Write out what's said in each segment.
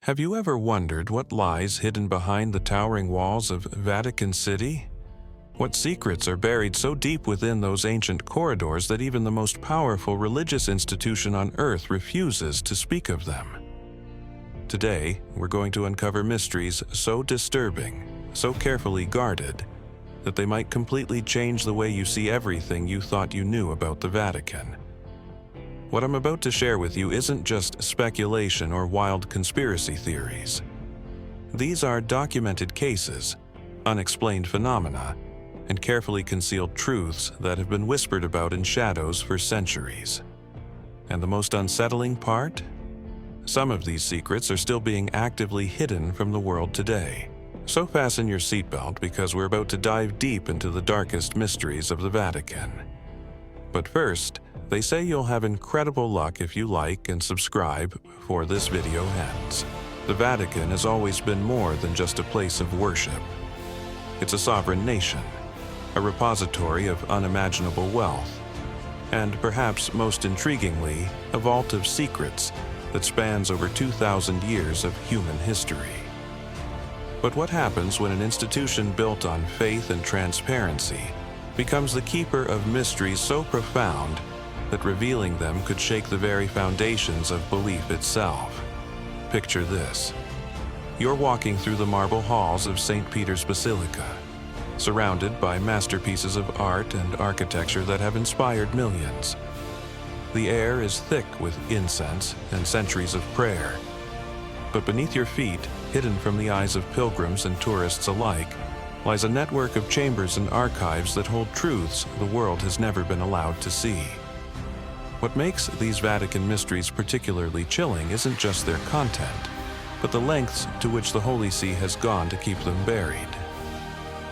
Have you ever wondered what lies hidden behind the towering walls of Vatican City? What secrets are buried so deep within those ancient corridors that even the most powerful religious institution on earth refuses to speak of them? Today, we're going to uncover mysteries so disturbing, so carefully guarded, that they might completely change the way you see everything you thought you knew about the Vatican. What I'm about to share with you isn't just speculation or wild conspiracy theories. These are documented cases, unexplained phenomena, and carefully concealed truths that have been whispered about in shadows for centuries. And the most unsettling part? Some of these secrets are still being actively hidden from the world today. So fasten your seatbelt because we're about to dive deep into the darkest mysteries of the Vatican. But first, they say you'll have incredible luck if you like and subscribe before this video ends. The Vatican has always been more than just a place of worship. It's a sovereign nation, a repository of unimaginable wealth, and perhaps most intriguingly, a vault of secrets that spans over 2,000 years of human history. But what happens when an institution built on faith and transparency becomes the keeper of mysteries so profound that revealing them could shake the very foundations of belief itself? Picture this. You're walking through the marble halls of St. Peter's Basilica, surrounded by masterpieces of art and architecture that have inspired millions. The air is thick with incense and centuries of prayer. But beneath your feet, hidden from the eyes of pilgrims and tourists alike, lies a network of chambers and archives that hold truths the world has never been allowed to see. What makes these Vatican mysteries particularly chilling isn't just their content, but the lengths to which the Holy See has gone to keep them buried.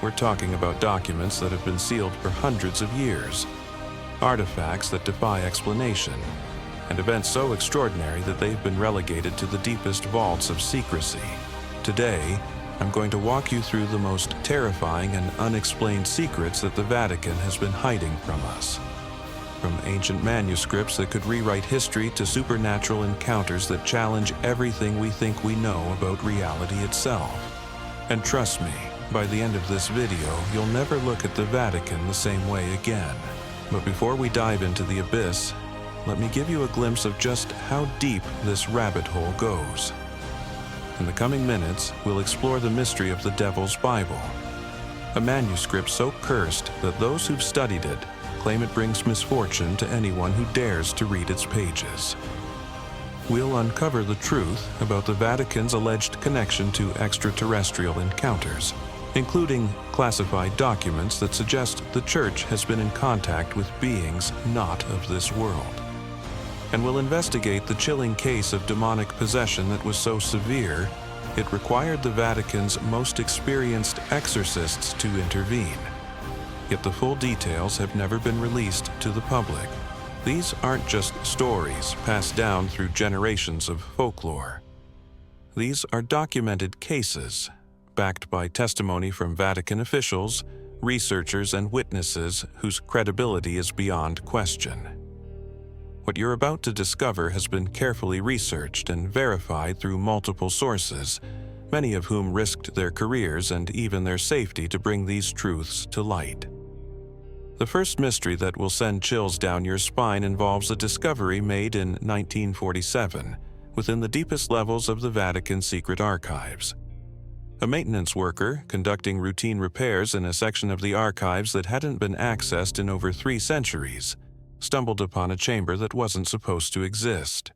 We're talking about documents that have been sealed for hundreds of years, artifacts that defy explanation, and events so extraordinary that they've been relegated to the deepest vaults of secrecy. Today, I'm going to walk you through the most terrifying and unexplained secrets that the Vatican has been hiding from us. From ancient manuscripts that could rewrite history to supernatural encounters that challenge everything we think we know about reality itself. And trust me, by the end of this video, you'll never look at the Vatican the same way again. But before we dive into the abyss, let me give you a glimpse of just how deep this rabbit hole goes. In the coming minutes, we'll explore the mystery of the Devil's Bible, a manuscript so cursed that those who've studied it claim it brings misfortune to anyone who dares to read its pages. We'll uncover the truth about the Vatican's alleged connection to extraterrestrial encounters, including classified documents that suggest the Church has been in contact with beings not of this world. And we'll investigate the chilling case of demonic possession that was so severe, it required the Vatican's most experienced exorcists to intervene. Yet the full details have never been released to the public. These aren't just stories passed down through generations of folklore. These are documented cases, backed by testimony from Vatican officials, researchers, and witnesses whose credibility is beyond question. What you're about to discover has been carefully researched and verified through multiple sources, many of whom risked their careers and even their safety to bring these truths to light. The first mystery that will send chills down your spine involves a discovery made in 1947 within the deepest levels of the Vatican's secret archives. A maintenance worker, conducting routine repairs in a section of the archives that hadn't been accessed in over 3 centuries, stumbled upon a chamber that wasn't supposed to exist.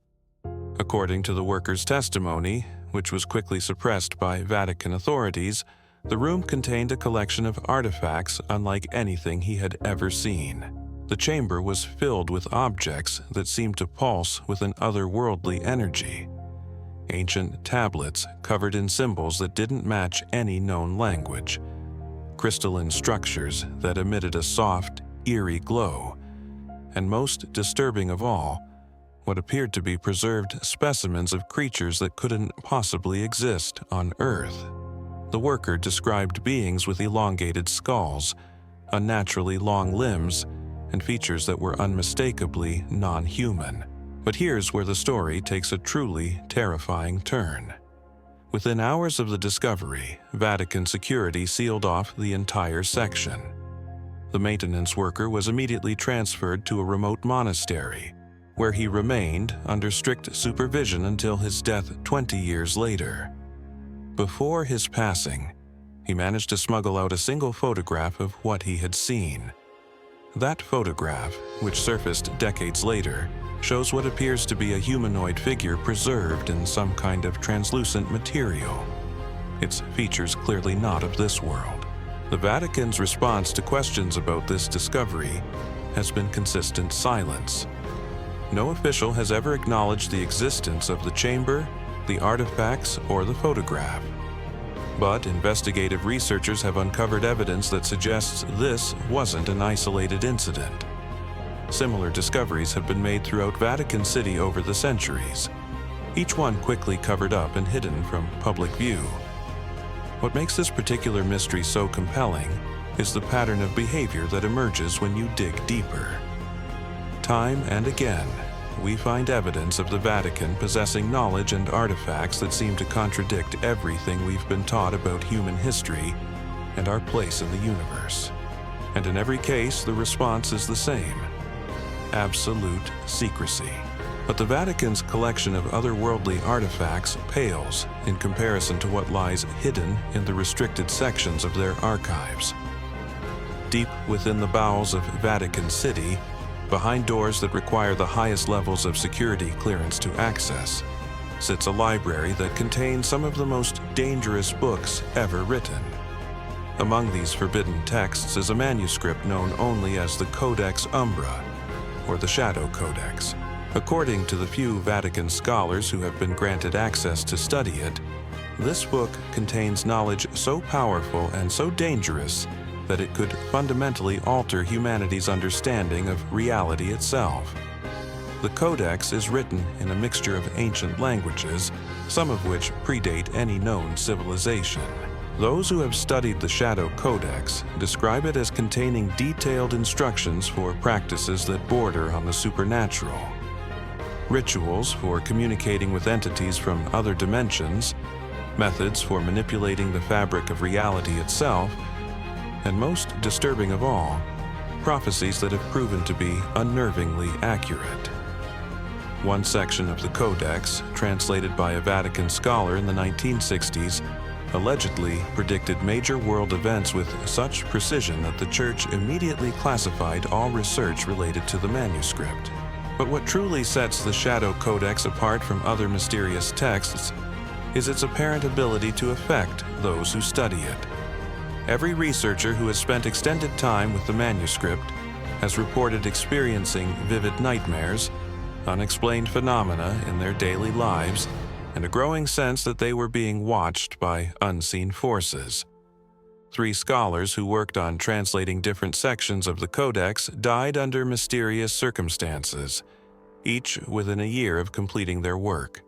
According to the worker's testimony, which was quickly suppressed by Vatican authorities, the room contained a collection of artifacts unlike anything he had ever seen. The chamber was filled with objects that seemed to pulse with an otherworldly energy. Ancient tablets covered in symbols that didn't match any known language. Crystalline structures that emitted a soft, eerie glow. And most disturbing of all, what appeared to be preserved specimens of creatures that couldn't possibly exist on Earth. The worker described beings with elongated skulls, unnaturally long limbs, and features that were unmistakably non-human. But here's where the story takes a truly terrifying turn. Within hours of the discovery, Vatican security sealed off the entire section. The maintenance worker was immediately transferred to a remote monastery, where he remained under strict supervision until his death 20 years later. Before his passing, he managed to smuggle out a single photograph of what he had seen. That photograph, which surfaced decades later, shows what appears to be a humanoid figure preserved in some kind of translucent material. Its features clearly not of this world. The Vatican's response to questions about this discovery has been consistent silence. No official has ever acknowledged the existence of the chamber, the artifacts, or the photograph. But investigative researchers have uncovered evidence that suggests this wasn't an isolated incident. Similar discoveries have been made throughout Vatican City over the centuries, each one quickly covered up and hidden from public view. What makes this particular mystery so compelling is the pattern of behavior that emerges when you dig deeper. Time and again, we find evidence of the Vatican possessing knowledge and artifacts that seem to contradict everything we've been taught about human history and our place in the universe. And in every case, the response is the same: absolute secrecy. But the Vatican's collection of otherworldly artifacts pales in comparison to what lies hidden in the restricted sections of their archives. Deep within the bowels of Vatican City, behind doors that require the highest levels of security clearance to access, sits a library that contains some of the most dangerous books ever written. Among these forbidden texts is a manuscript known only as the Codex Umbra, or the Shadow Codex. According to the few Vatican scholars who have been granted access to study it, this book contains knowledge so powerful and so dangerous that it could fundamentally alter humanity's understanding of reality itself. The Codex is written in a mixture of ancient languages, some of which predate any known civilization. Those who have studied the Shadow Codex describe it as containing detailed instructions for practices that border on the supernatural, rituals for communicating with entities from other dimensions, methods for manipulating the fabric of reality itself, and most disturbing of all, prophecies that have proven to be unnervingly accurate. One section of the Codex, translated by a Vatican scholar in the 1960s, allegedly predicted major world events with such precision that the Church immediately classified all research related to the manuscript. But what truly sets the Shadow Codex apart from other mysterious texts is its apparent ability to affect those who study it. Every researcher who has spent extended time with the manuscript has reported experiencing vivid nightmares, unexplained phenomena in their daily lives, and a growing sense that they were being watched by unseen forces. 3 scholars who worked on translating different sections of the Codex died under mysterious circumstances, each within a year of completing their work.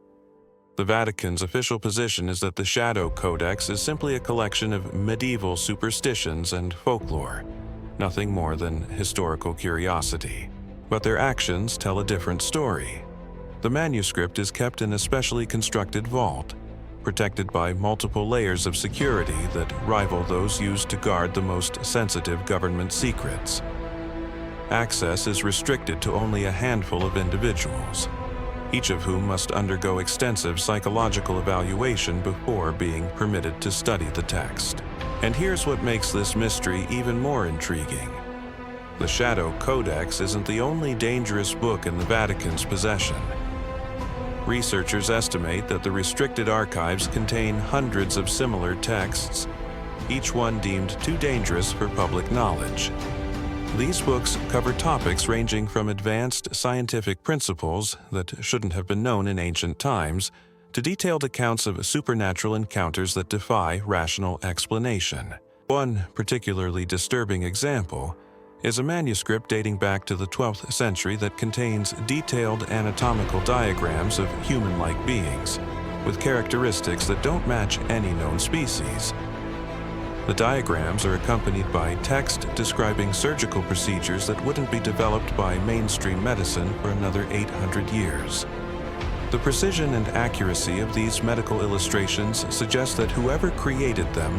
The Vatican's official position is that the Shadow Codex is simply a collection of medieval superstitions and folklore, nothing more than historical curiosity. But their actions tell a different story. The manuscript is kept in a specially constructed vault, protected by multiple layers of security that rival those used to guard the most sensitive government secrets. Access is restricted to only a handful of individuals, each of whom must undergo extensive psychological evaluation before being permitted to study the text. And here's what makes this mystery even more intriguing. The Shadow Codex isn't the only dangerous book in the Vatican's possession. Researchers estimate that the restricted archives contain hundreds of similar texts, each one deemed too dangerous for public knowledge. These books cover topics ranging from advanced scientific principles that shouldn't have been known in ancient times to detailed accounts of supernatural encounters that defy rational explanation. One particularly disturbing example is a manuscript dating back to the 12th century that contains detailed anatomical diagrams of human-like beings, with characteristics that don't match any known species. The diagrams are accompanied by text describing surgical procedures that wouldn't be developed by mainstream medicine for another 800 years. The precision and accuracy of these medical illustrations suggest that whoever created them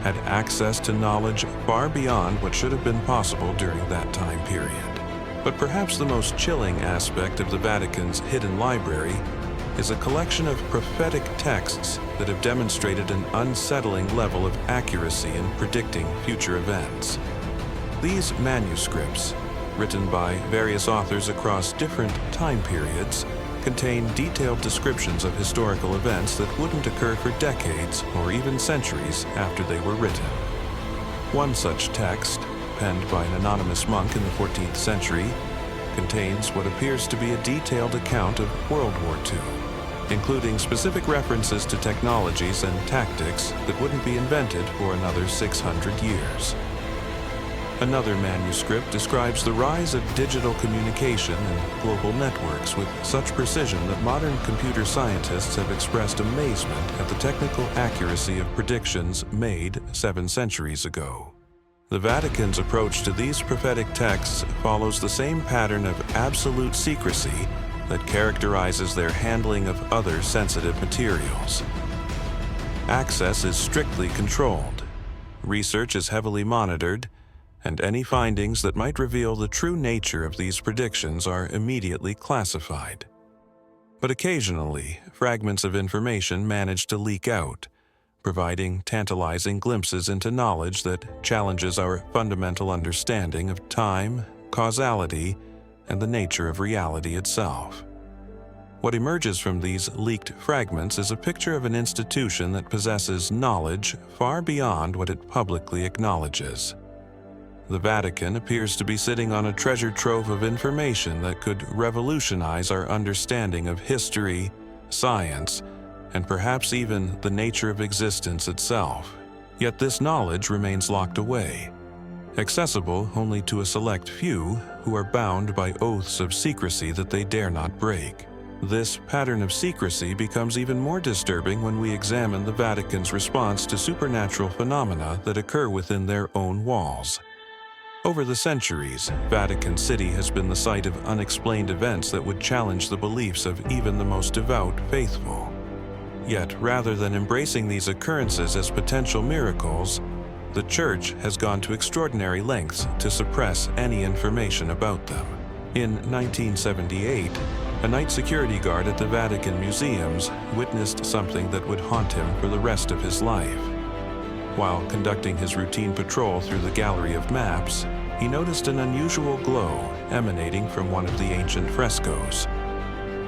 had access to knowledge far beyond what should have been possible during that time period. But perhaps the most chilling aspect of the Vatican's hidden library is a collection of prophetic texts that have demonstrated an unsettling level of accuracy in predicting future events. These manuscripts, written by various authors across different time periods, contain detailed descriptions of historical events that wouldn't occur for decades or even centuries after they were written. One such text, penned by an anonymous monk in the 14th century, contains what appears to be a detailed account of World War II, including specific references to technologies and tactics that wouldn't be invented for another 600 years. Another manuscript describes the rise of digital communication and global networks with such precision that modern computer scientists have expressed amazement at the technical accuracy of predictions made 7 centuries ago. The Vatican's approach to these prophetic texts follows the same pattern of absolute secrecy that characterizes their handling of other sensitive materials. Access is strictly controlled, research is heavily monitored, and any findings that might reveal the true nature of these predictions are immediately classified. But occasionally, fragments of information manage to leak out, providing tantalizing glimpses into knowledge that challenges our fundamental understanding of time, causality, and the nature of reality itself. What emerges from these leaked fragments is a picture of an institution that possesses knowledge far beyond what it publicly acknowledges. The Vatican appears to be sitting on a treasure trove of information that could revolutionize our understanding of history, science, and perhaps even the nature of existence itself. Yet this knowledge remains locked away, accessible only to a select few who are bound by oaths of secrecy that they dare not break. This pattern of secrecy becomes even more disturbing when we examine the Vatican's response to supernatural phenomena that occur within their own walls. Over the centuries, Vatican City has been the site of unexplained events that would challenge the beliefs of even the most devout faithful. Yet, rather than embracing these occurrences as potential miracles, the Church has gone to extraordinary lengths to suppress any information about them. In 1978, a night security guard at the Vatican museums witnessed something that would haunt him for the rest of his life. While conducting his routine patrol through the gallery of maps, he noticed an unusual glow emanating from one of the ancient frescoes.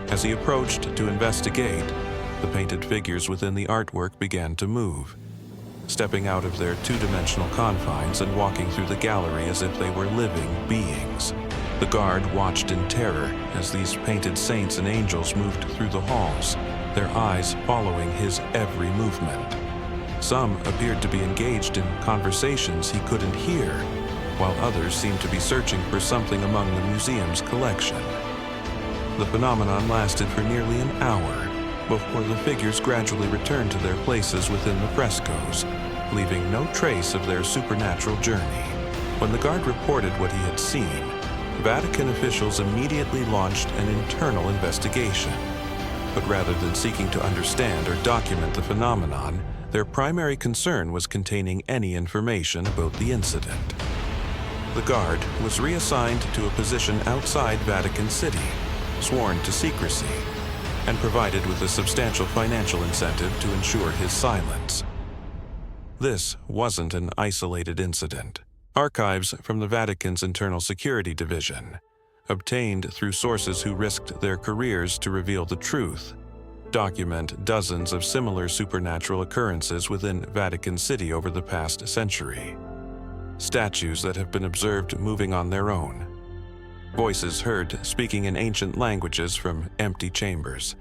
As he approached to investigate, the painted figures within the artwork began to move, stepping out of their two-dimensional confines and walking through the gallery as if they were living beings. The guard watched in terror as these painted saints and angels moved through the halls, their eyes following his every movement. Some appeared to be engaged in conversations he couldn't hear, while others seemed to be searching for something among the museum's collection. The phenomenon lasted for nearly an hour before the figures gradually returned to their places within the frescoes, leaving no trace of their supernatural journey. When the guard reported what he had seen, Vatican officials immediately launched an internal investigation. But rather than seeking to understand or document the phenomenon, their primary concern was containing any information about the incident. The guard was reassigned to a position outside Vatican City, sworn to secrecy, and provided with a substantial financial incentive to ensure his silence. This wasn't an isolated incident. Archives from the Vatican's Internal Security Division, obtained through sources who risked their careers to reveal the truth, document dozens of similar supernatural occurrences within Vatican City over the past century. Statues that have been observed moving on their own. Voices heard speaking in ancient languages from empty chambers,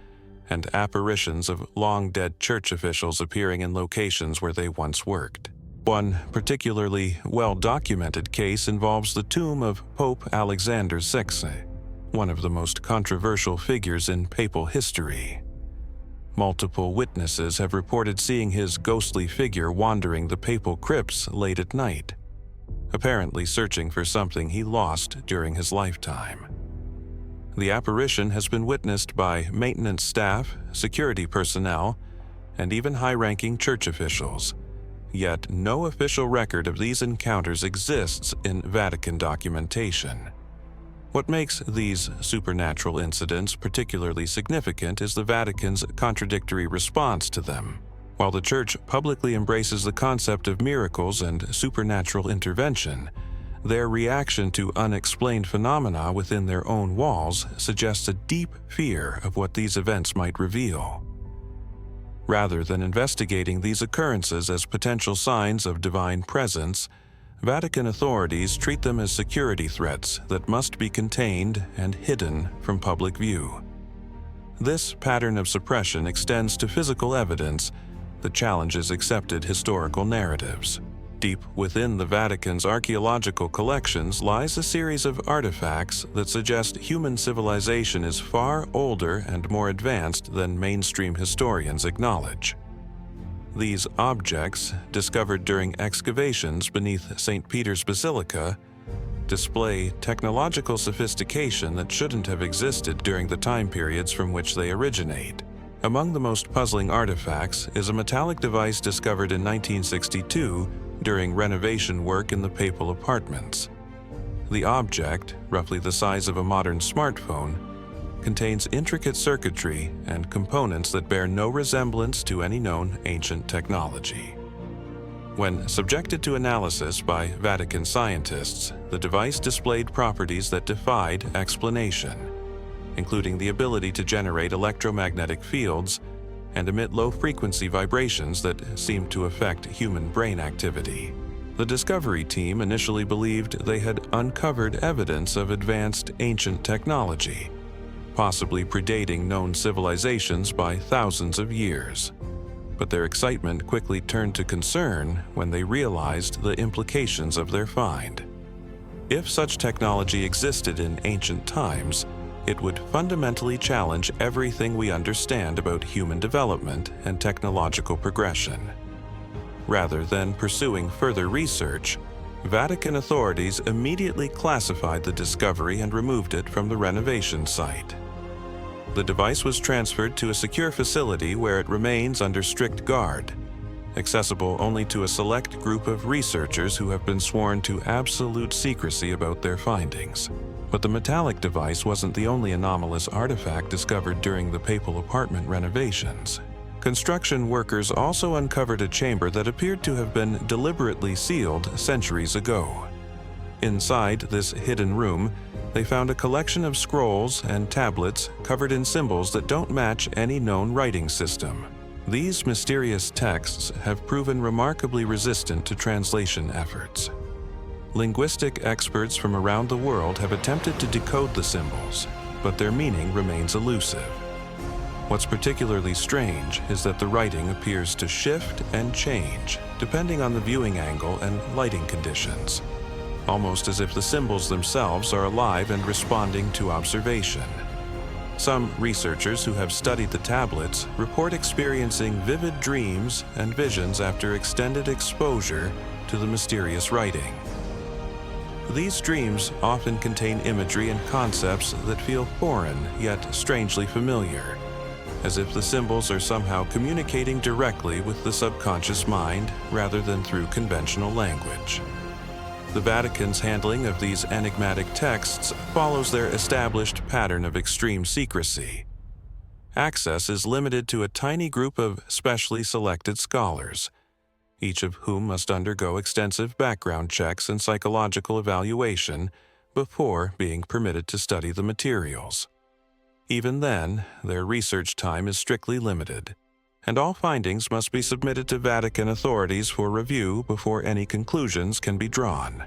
and apparitions of long-dead church officials appearing in locations where they once worked. One particularly well-documented case involves the tomb of Pope Alexander VI, one of the most controversial figures in papal history. Multiple witnesses have reported seeing his ghostly figure wandering the papal crypts late at night, apparently searching for something he lost during his lifetime. The apparition has been witnessed by maintenance staff, security personnel, and even high-ranking church officials. Yet no official record of these encounters exists in Vatican documentation. What makes these supernatural incidents particularly significant is the Vatican's contradictory response to them. While the Church publicly embraces the concept of miracles and supernatural intervention, their reaction to unexplained phenomena within their own walls suggests a deep fear of what these events might reveal. Rather than investigating these occurrences as potential signs of divine presence, Vatican authorities treat them as security threats that must be contained and hidden from public view. This pattern of suppression extends to physical evidence that challenges accepted historical narratives. Deep within the Vatican's archaeological collections lies a series of artifacts that suggest human civilization is far older and more advanced than mainstream historians acknowledge. These objects, discovered during excavations beneath St. Peter's Basilica, display technological sophistication that shouldn't have existed during the time periods from which they originate. Among the most puzzling artifacts is a metallic device discovered in 1962 during renovation work in the papal apartments. The object, roughly the size of a modern smartphone, contains intricate circuitry and components that bear no resemblance to any known ancient technology. When subjected to analysis by Vatican scientists, the device displayed properties that defied explanation, including the ability to generate electromagnetic fields and emit low-frequency vibrations that seem to affect human brain activity. The discovery team initially believed they had uncovered evidence of advanced ancient technology, possibly predating known civilizations by thousands of years. But their excitement quickly turned to concern when they realized the implications of their find. If such technology existed in ancient times, it would fundamentally challenge everything we understand about human development and technological progression. Rather than pursuing further research, Vatican authorities immediately classified the discovery and removed it from the renovation site. The device was transferred to a secure facility where it remains under strict guard, accessible only to a select group of researchers who have been sworn to absolute secrecy about their findings. But the metallic device wasn't the only anomalous artifact discovered during the papal apartment renovations. Construction workers also uncovered a chamber that appeared to have been deliberately sealed centuries ago. Inside this hidden room, they found a collection of scrolls and tablets covered in symbols that don't match any known writing system. These mysterious texts have proven remarkably resistant to translation efforts. Linguistic experts from around the world have attempted to decode the symbols, but their meaning remains elusive. What's particularly strange is that the writing appears to shift and change depending on the viewing angle and lighting conditions, almost as if the symbols themselves are alive and responding to observation. Some researchers who have studied the tablets report experiencing vivid dreams and visions after extended exposure to the mysterious writing. These dreams often contain imagery and concepts that feel foreign yet strangely familiar, as if the symbols are somehow communicating directly with the subconscious mind rather than through conventional language. The Vatican's handling of these enigmatic texts follows their established pattern of extreme secrecy. Access is limited to a tiny group of specially selected scholars, each of whom must undergo extensive background checks and psychological evaluation before being permitted to study the materials. Even then, their research time is strictly limited, and all findings must be submitted to Vatican authorities for review before any conclusions can be drawn.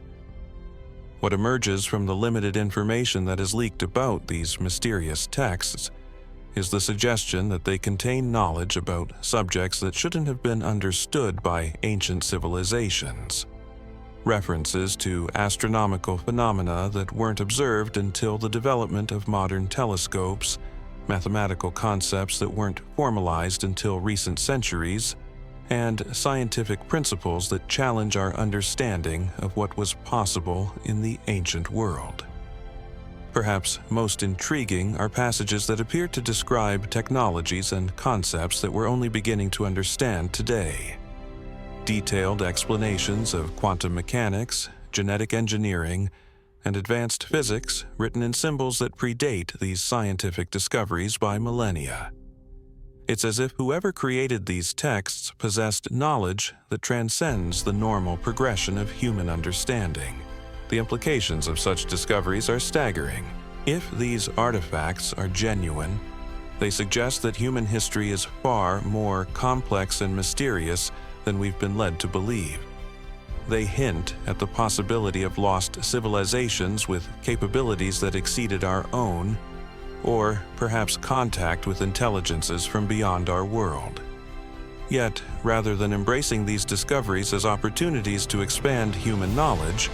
What emerges from the limited information that is leaked about these mysterious texts is the suggestion that they contain knowledge about subjects that shouldn't have been understood by ancient civilizations. References to astronomical phenomena that weren't observed until the development of modern telescopes, mathematical concepts that weren't formalized until recent centuries, and scientific principles that challenge our understanding of what was possible in the ancient world. Perhaps most intriguing are passages that appear to describe technologies and concepts that we're only beginning to understand today. Detailed explanations of quantum mechanics, genetic engineering, and advanced physics written in symbols that predate these scientific discoveries by millennia. It's as if whoever created these texts possessed knowledge that transcends the normal progression of human understanding. The implications of such discoveries are staggering. If these artifacts are genuine, they suggest that human history is far more complex and mysterious than we've been led to believe. They hint at the possibility of lost civilizations with capabilities that exceeded our own, or perhaps contact with intelligences from beyond our world. Yet, rather than embracing these discoveries as opportunities to expand human knowledge,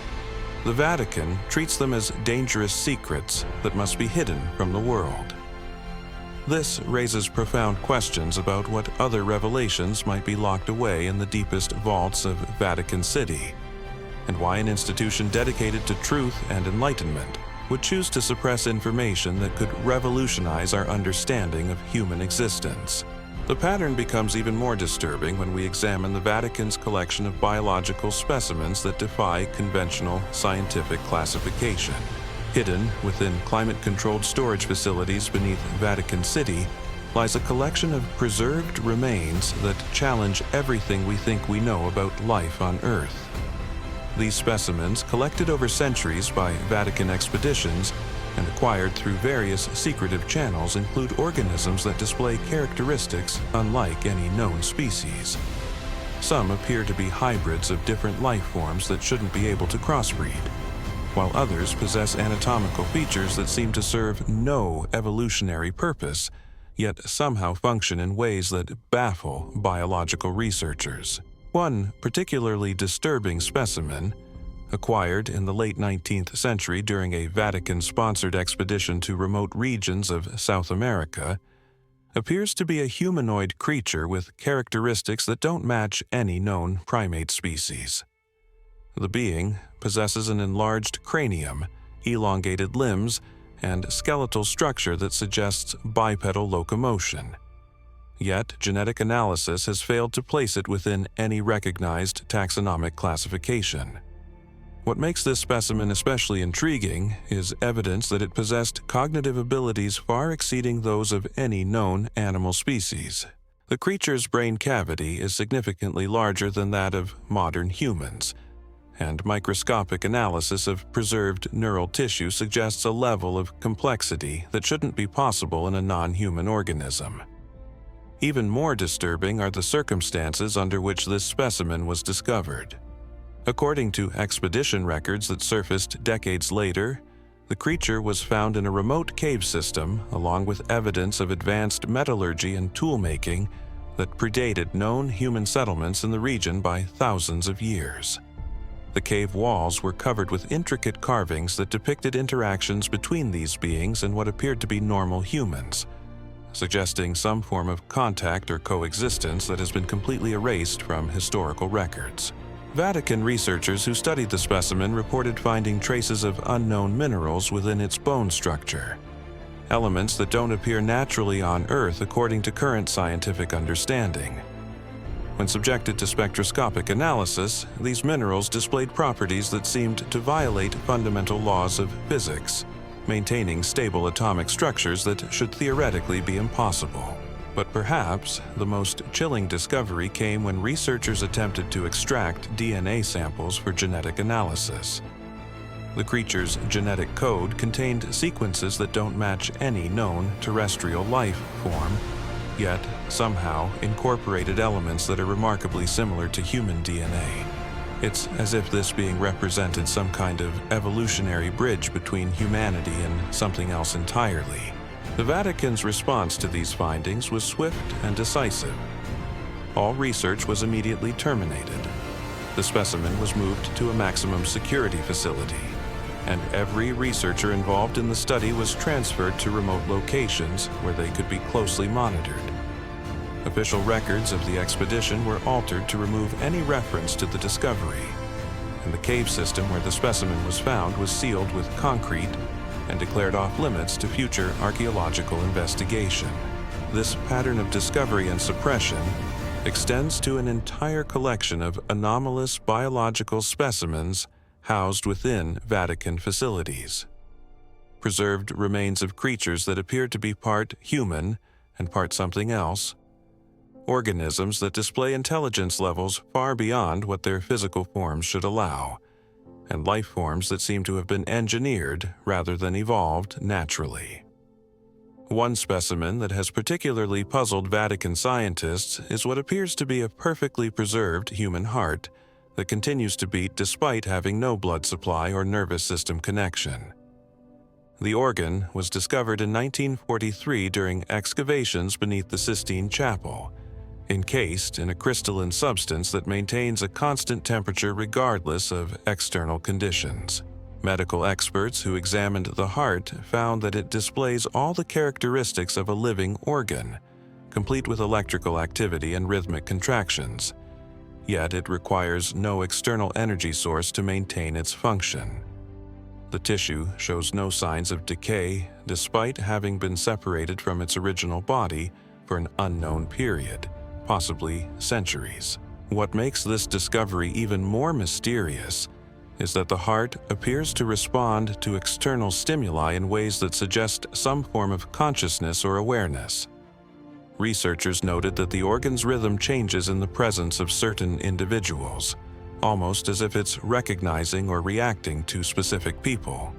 the Vatican treats them as dangerous secrets that must be hidden from the world. This raises profound questions about what other revelations might be locked away in the deepest vaults of Vatican City, and why an institution dedicated to truth and enlightenment would choose to suppress information that could revolutionize our understanding of human existence. The pattern becomes even more disturbing when we examine the Vatican's collection of biological specimens that defy conventional scientific classification. Hidden within climate-controlled storage facilities beneath Vatican City lies a collection of preserved remains that challenge everything we think we know about life on Earth. These specimens, collected over centuries by Vatican expeditions and acquired through various secretive channels, include organisms that display characteristics unlike any known species. Some appear to be hybrids of different life forms that shouldn't be able to crossbreed, while others possess anatomical features that seem to serve no evolutionary purpose, yet somehow function in ways that baffle biological researchers. One particularly disturbing specimen, acquired in the late 19th century during a Vatican-sponsored expedition to remote regions of South America, appears to be a humanoid creature with characteristics that don't match any known primate species. The being possesses an enlarged cranium, elongated limbs, and skeletal structure that suggests bipedal locomotion. Yet, genetic analysis has failed to place it within any recognized taxonomic classification. What makes this specimen especially intriguing is evidence that it possessed cognitive abilities far exceeding those of any known animal species. The creature's brain cavity is significantly larger than that of modern humans, and microscopic analysis of preserved neural tissue suggests a level of complexity that shouldn't be possible in a non-human organism. Even more disturbing are the circumstances under which this specimen was discovered. According to expedition records that surfaced decades later, the creature was found in a remote cave system along with evidence of advanced metallurgy and tool-making that predated known human settlements in the region by thousands of years. The cave walls were covered with intricate carvings that depicted interactions between these beings and what appeared to be normal humans, suggesting some form of contact or coexistence that has been completely erased from historical records. Vatican researchers who studied the specimen reported finding traces of unknown minerals within its bone structure, elements that don't appear naturally on Earth according to current scientific understanding. When subjected to spectroscopic analysis, these minerals displayed properties that seemed to violate fundamental laws of physics, maintaining stable atomic structures that should theoretically be impossible. But perhaps the most chilling discovery came when researchers attempted to extract DNA samples for genetic analysis. The creature's genetic code contained sequences that don't match any known terrestrial life form, yet somehow incorporated elements that are remarkably similar to human DNA. It's as if this being represented some kind of evolutionary bridge between humanity and something else entirely. The Vatican's response to these findings was swift and decisive. All research was immediately terminated. The specimen was moved to a maximum security facility, and every researcher involved in the study was transferred to remote locations where they could be closely monitored. Official records of the expedition were altered to remove any reference to the discovery, and the cave system where the specimen was found was sealed with concrete and declared off limits to future archaeological investigation. This pattern of discovery and suppression extends to an entire collection of anomalous biological specimens housed within Vatican facilities. Preserved remains of creatures that appear to be part human and part something else, organisms that display intelligence levels far beyond what their physical forms should allow, and life forms that seem to have been engineered rather than evolved naturally. One specimen that has particularly puzzled Vatican scientists is what appears to be a perfectly preserved human heart that continues to beat despite having no blood supply or nervous system connection. The organ was discovered in 1943 during excavations beneath the Sistine Chapel, encased in a crystalline substance that maintains a constant temperature regardless of external conditions. Medical experts who examined the heart found that it displays all the characteristics of a living organ, complete with electrical activity and rhythmic contractions. Yet it requires no external energy source to maintain its function. The tissue shows no signs of decay despite having been separated from its original body for an unknown period, possibly centuries. What makes this discovery even more mysterious is that the heart appears to respond to external stimuli in ways that suggest some form of consciousness or awareness. Researchers noted that the organ's rhythm changes in the presence of certain individuals, almost as if it's recognizing or reacting to specific people.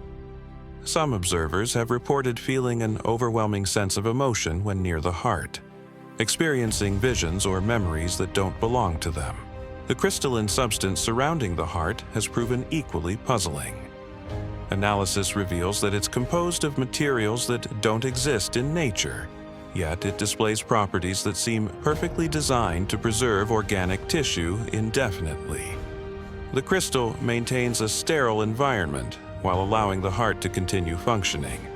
Some observers have reported feeling an overwhelming sense of emotion when near the heart, experiencing visions or memories that don't belong to them. The crystalline substance surrounding the heart has proven equally puzzling. Analysis reveals that it's composed of materials that don't exist in nature, yet it displays properties that seem perfectly designed to preserve organic tissue indefinitely. The crystal maintains a sterile environment while allowing the heart to continue functioning,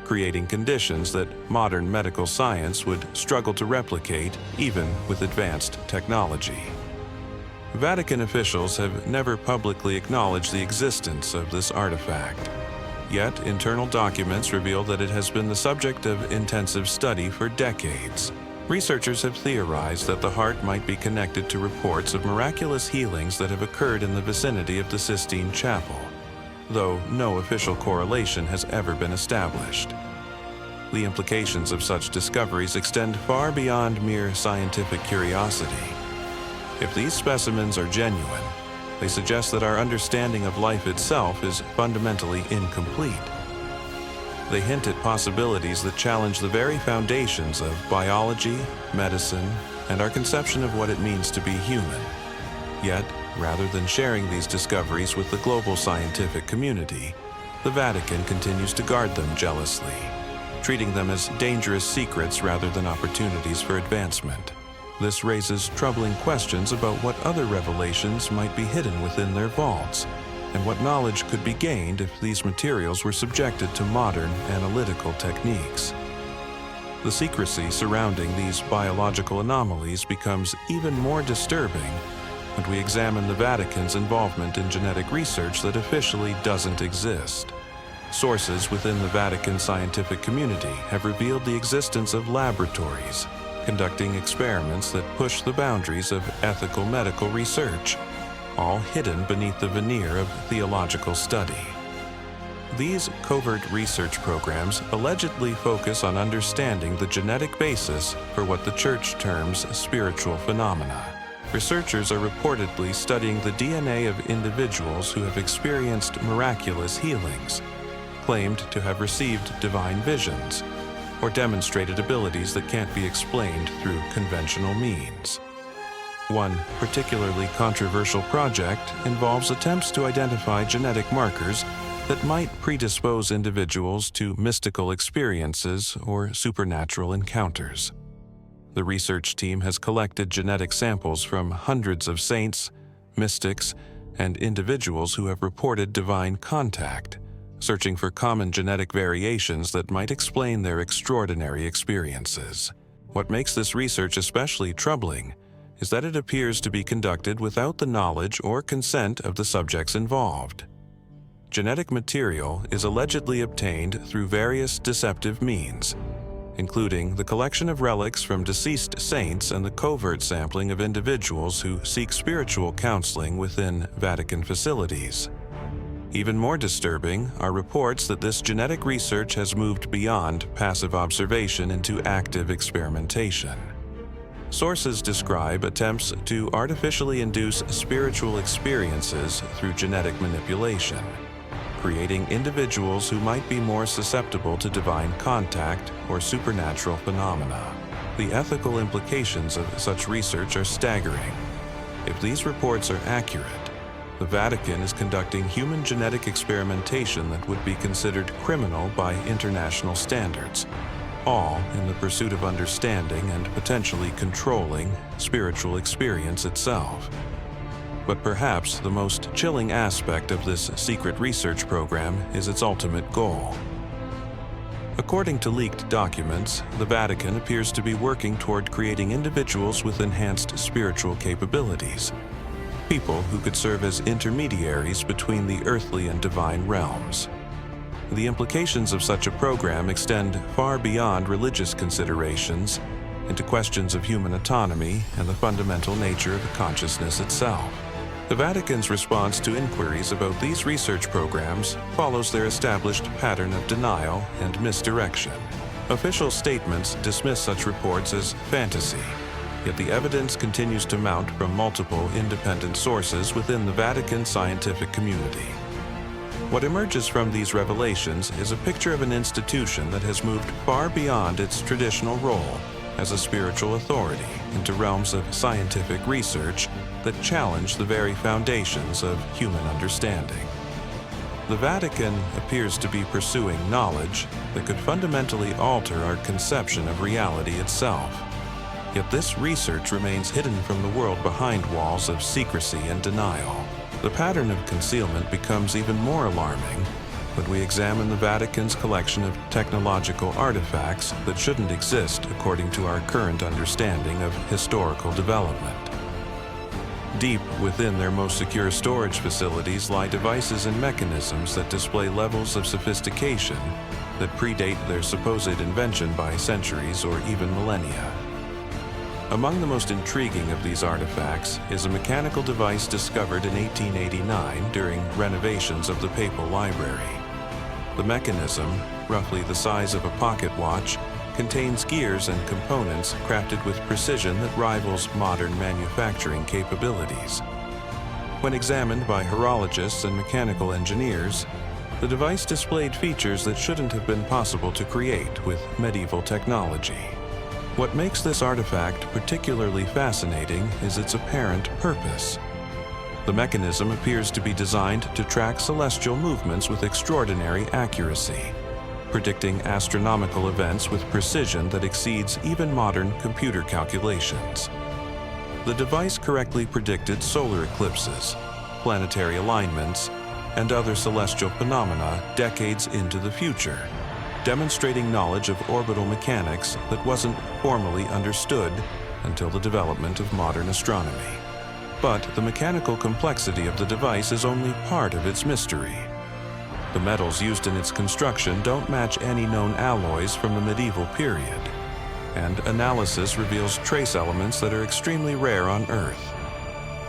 creating conditions that modern medical science would struggle to replicate even with advanced technology. Vatican officials have never publicly acknowledged the existence of this artifact. Yet, internal documents reveal that it has been the subject of intensive study for decades. Researchers have theorized that the heart might be connected to reports of miraculous healings that have occurred in the vicinity of the Sistine Chapel, though no official correlation has ever been established. The implications of such discoveries extend far beyond mere scientific curiosity. If these specimens are genuine, they suggest that our understanding of life itself is fundamentally incomplete. They hint at possibilities that challenge the very foundations of biology, medicine, and our conception of what it means to be human. Yet, rather than sharing these discoveries with the global scientific community, the Vatican continues to guard them jealously, treating them as dangerous secrets rather than opportunities for advancement. This raises troubling questions about what other revelations might be hidden within their vaults, and what knowledge could be gained if these materials were subjected to modern analytical techniques. The secrecy surrounding these biological anomalies becomes even more disturbing when we examine the Vatican's involvement in genetic research that officially doesn't exist. Sources within the Vatican scientific community have revealed the existence of laboratories conducting experiments that push the boundaries of ethical medical research, all hidden beneath the veneer of theological study. These covert research programs allegedly focus on understanding the genetic basis for what the Church terms spiritual phenomena. Researchers are reportedly studying the DNA of individuals who have experienced miraculous healings, claimed to have received divine visions, or demonstrated abilities that can't be explained through conventional means. One particularly controversial project involves attempts to identify genetic markers that might predispose individuals to mystical experiences or supernatural encounters. The research team has collected genetic samples from hundreds of saints, mystics, and individuals who have reported divine contact, searching for common genetic variations that might explain their extraordinary experiences. What makes this research especially troubling is that it appears to be conducted without the knowledge or consent of the subjects involved. genetic material is allegedly obtained through various deceptive means, including the collection of relics from deceased saints and the covert sampling of individuals who seek spiritual counseling within Vatican facilities. Even more disturbing are reports that this genetic research has moved beyond passive observation into active experimentation. Sources describe attempts to artificially induce spiritual experiences through genetic manipulation, creating individuals who might be more susceptible to divine contact or supernatural phenomena. The ethical implications of such research are staggering. If these reports are accurate, the Vatican is conducting human genetic experimentation that would be considered criminal by international standards, all in the pursuit of understanding and potentially controlling spiritual experience itself. But perhaps the most chilling aspect of this secret research program is its ultimate goal. According to leaked documents, the Vatican appears to be working toward creating individuals with enhanced spiritual capabilities, people who could serve as intermediaries between the earthly and divine realms. The implications of such a program extend far beyond religious considerations into questions of human autonomy and the fundamental nature of consciousness itself. The Vatican's response to inquiries about these research programs follows their established pattern of denial and misdirection. Official statements dismiss such reports as fantasy, yet the evidence continues to mount from multiple independent sources within the Vatican scientific community. What emerges from these revelations is a picture of an institution that has moved far beyond its traditional role as a spiritual authority into realms of scientific research that challenge the very foundations of human understanding. The Vatican appears to be pursuing knowledge that could fundamentally alter our conception of reality itself. Yet this research remains hidden from the world behind walls of secrecy and denial. The pattern of concealment becomes even more alarming when we examine the Vatican's collection of technological artifacts that shouldn't exist according to our current understanding of historical development. Deep within their most secure storage facilities lie devices and mechanisms that display levels of sophistication that predate their supposed invention by centuries or even millennia. Among the most intriguing of these artifacts is a mechanical device discovered in 1889 during renovations of the Papal Library. The mechanism, roughly the size of a pocket watch, contains gears and components crafted with precision that rivals modern manufacturing capabilities. When examined by horologists and mechanical engineers, the device displayed features that shouldn't have been possible to create with medieval technology. What makes this artifact particularly fascinating is its apparent purpose. The mechanism appears to be designed to track celestial movements with extraordinary accuracy, predicting astronomical events with precision that exceeds even modern computer calculations. The device correctly predicted solar eclipses, planetary alignments, and other celestial phenomena decades into the future, demonstrating knowledge of orbital mechanics that wasn't formally understood until the development of modern astronomy. But the mechanical complexity of the device is only part of its mystery. The metals used in its construction don't match any known alloys from the medieval period, and analysis reveals trace elements that are extremely rare on Earth.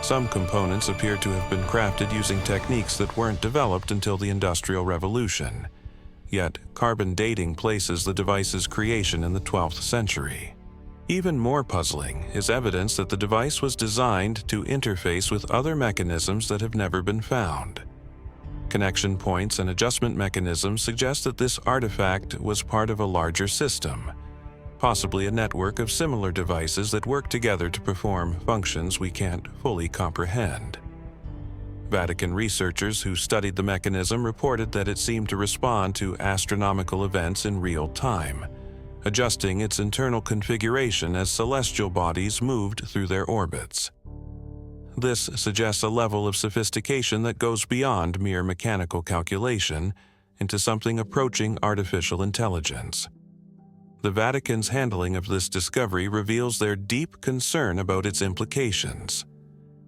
Some components appear to have been crafted using techniques that weren't developed until the Industrial Revolution. Yet, carbon dating places the device's creation in the 12th century. Even more puzzling is evidence that the device was designed to interface with other mechanisms that have never been found. Connection points and adjustment mechanisms suggest that this artifact was part of a larger system, possibly a network of similar devices that work together to perform functions we can't fully comprehend. Vatican researchers who studied the mechanism reported that it seemed to respond to astronomical events in real time, adjusting its internal configuration as celestial bodies moved through their orbits. This suggests a level of sophistication that goes beyond mere mechanical calculation into something approaching artificial intelligence. The Vatican's handling of this discovery reveals their deep concern about its implications.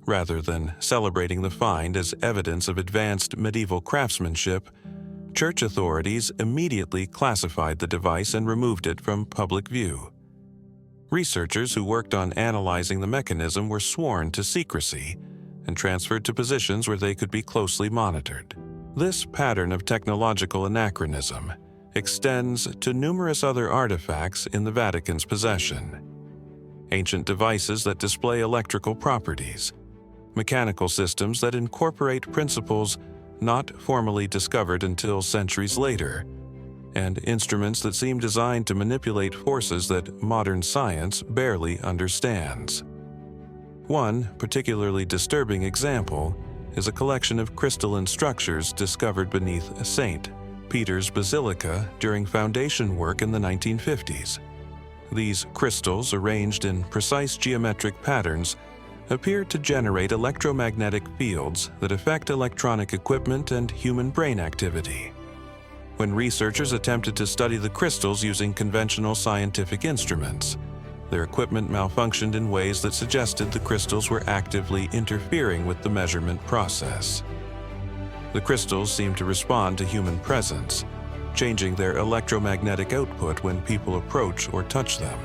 Rather than celebrating the find as evidence of advanced medieval craftsmanship, church authorities immediately classified the device and removed it from public view. Researchers who worked on analyzing the mechanism were sworn to secrecy and transferred to positions where they could be closely monitored. This pattern of technological anachronism extends to numerous other artifacts in the Vatican's possession. Ancient devices that display electrical properties, mechanical systems that incorporate principles not formally discovered until centuries later, and instruments that seem designed to manipulate forces that modern science barely understands. One particularly disturbing example is a collection of crystalline structures discovered beneath St. Peter's Basilica during foundation work in the 1950s. These crystals, arranged in precise geometric patterns, appear to generate electromagnetic fields that affect electronic equipment and human brain activity. When researchers attempted to study the crystals using conventional scientific instruments, their equipment malfunctioned in ways that suggested the crystals were actively interfering with the measurement process. The crystals seemed to respond to human presence, changing their electromagnetic output when people approach or touch them.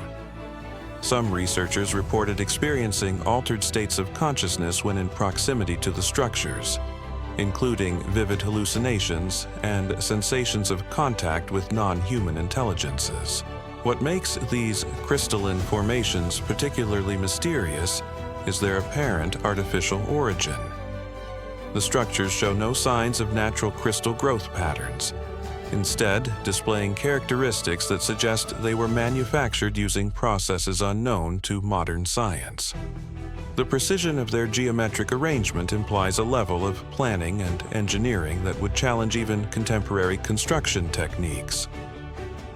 Some researchers reported experiencing altered states of consciousness when in proximity to the structures, including vivid hallucinations and sensations of contact with non-human intelligences. What makes these crystalline formations particularly mysterious is their apparent artificial origin. The structures show no signs of natural crystal growth patterns, instead displaying characteristics that suggest they were manufactured using processes unknown to modern science. The precision of their geometric arrangement implies a level of planning and engineering that would challenge even contemporary construction techniques.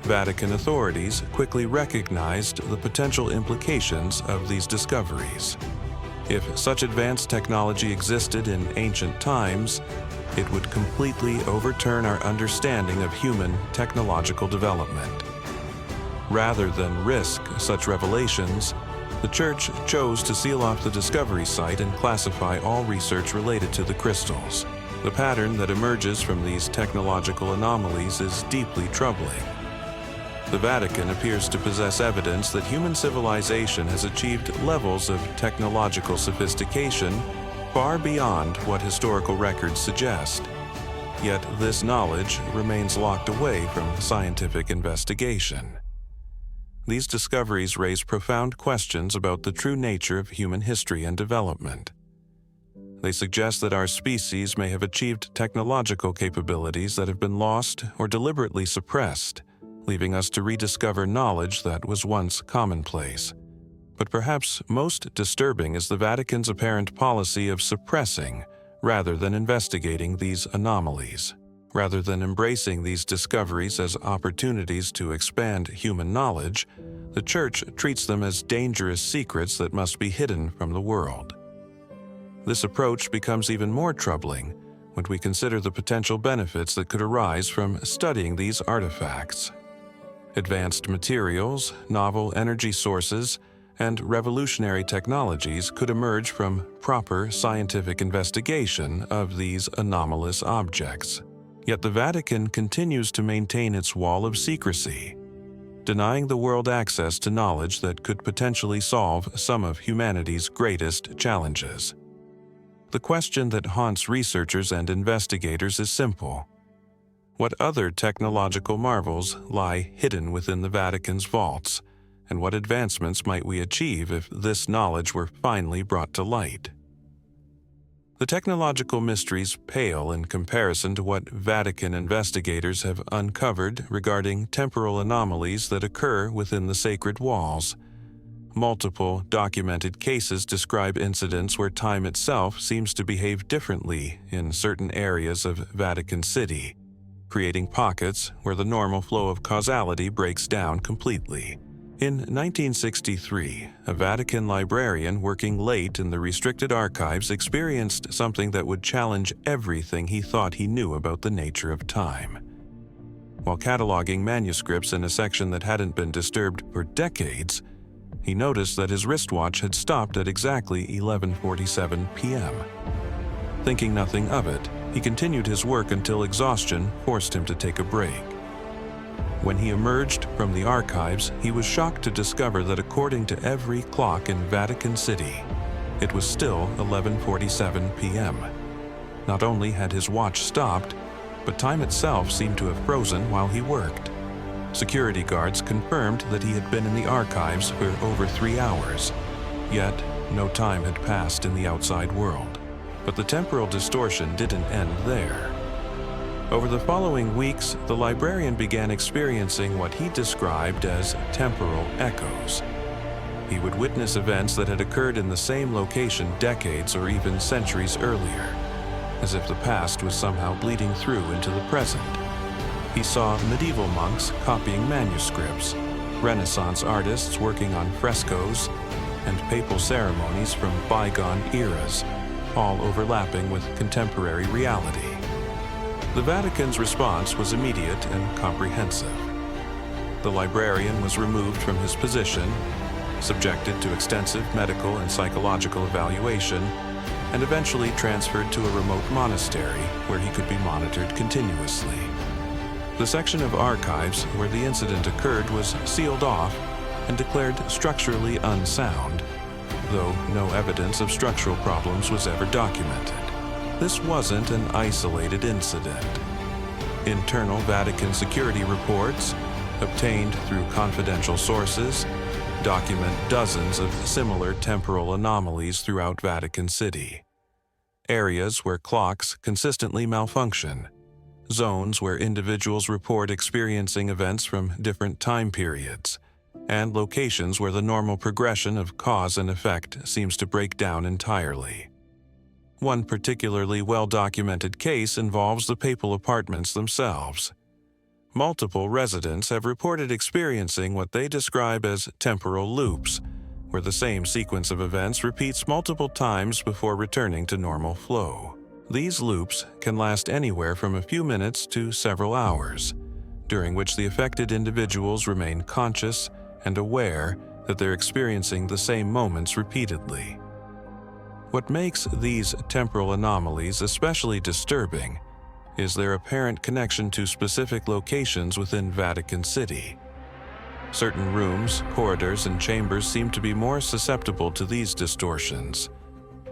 Vatican authorities quickly recognized the potential implications of these discoveries. If such advanced technology existed in ancient times, it would completely overturn our understanding of human technological development. Rather than risk such revelations, the Church chose to seal off the discovery site and classify all research related to the crystals. The pattern that emerges from these technological anomalies is deeply troubling. The Vatican appears to possess evidence that human civilization has achieved levels of technological sophistication far beyond what historical records suggest. Yet this knowledge remains locked away from scientific investigation. These discoveries raise profound questions about the true nature of human history and development. They suggest that our species may have achieved technological capabilities that have been lost or deliberately suppressed, leaving us to rediscover knowledge that was once commonplace. But perhaps most disturbing is the Vatican's apparent policy of suppressing rather than investigating these anomalies. Rather than embracing these discoveries as opportunities to expand human knowledge, the Church treats them as dangerous secrets that must be hidden from the world. This approach becomes even more troubling when we consider the potential benefits that could arise from studying these artifacts. Advanced materials, novel energy sources, and revolutionary technologies could emerge from proper scientific investigation of these anomalous objects. Yet the Vatican continues to maintain its wall of secrecy, denying the world access to knowledge that could potentially solve some of humanity's greatest challenges. The question that haunts researchers and investigators is simple. What other technological marvels lie hidden within the Vatican's vaults, and what advancements might we achieve if this knowledge were finally brought to light? The technological mysteries pale in comparison to what Vatican investigators have uncovered regarding temporal anomalies that occur within the sacred walls. Multiple documented cases describe incidents where time itself seems to behave differently in certain areas of Vatican City, creating pockets where the normal flow of causality breaks down completely. In 1963, a Vatican librarian working late in the restricted archives experienced something that would challenge everything he thought he knew about the nature of time. While cataloging manuscripts in a section that hadn't been disturbed for decades, He noticed that his wristwatch had stopped at exactly 11:47 p.m. Thinking nothing of it, he continued his work until exhaustion forced him to take a break. When he emerged from the archives, he was shocked to discover that according to every clock in Vatican City, it was still 11:47 p.m. Not only had his watch stopped, but time itself seemed to have frozen while he worked. Security guards confirmed that he had been in the archives for over 3 hours, yet no time had passed in the outside world. But the temporal distortion didn't end there. Over the following weeks, the librarian began experiencing what he described as temporal echoes. He would witness events that had occurred in the same location decades or even centuries earlier, as if the past was somehow bleeding through into the present. He saw medieval monks copying manuscripts, Renaissance artists working on frescoes, and papal ceremonies from bygone eras, all overlapping with contemporary reality. The Vatican's response was immediate and comprehensive. The librarian was removed from his position, subjected to extensive medical and psychological evaluation, and eventually transferred to a remote monastery where he could be monitored continuously. The section of archives where the incident occurred was sealed off and declared structurally unsound, though no evidence of structural problems was ever documented. This wasn't an isolated incident. Internal Vatican security reports, obtained through confidential sources, document dozens of similar temporal anomalies throughout Vatican City. Areas where clocks consistently malfunction, zones where individuals report experiencing events from different time periods, and locations where the normal progression of cause and effect seems to break down entirely. One particularly well-documented case involves the papal apartments themselves. Multiple residents have reported experiencing what they describe as temporal loops, where the same sequence of events repeats multiple times before returning to normal flow. These loops can last anywhere from a few minutes to several hours, during which the affected individuals remain conscious and aware that they're experiencing the same moments repeatedly. What makes these temporal anomalies especially disturbing is their apparent connection to specific locations within Vatican City. Certain rooms, corridors, and chambers seem to be more susceptible to these distortions,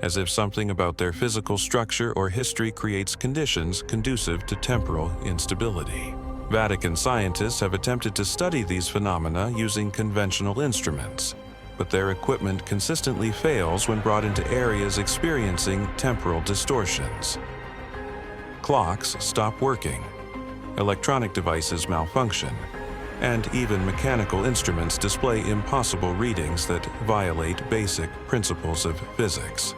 as if something about their physical structure or history creates conditions conducive to temporal instability. Vatican scientists have attempted to study these phenomena using conventional instruments, but their equipment consistently fails when brought into areas experiencing temporal distortions. Clocks stop working, electronic devices malfunction, and even mechanical instruments display impossible readings that violate basic principles of physics.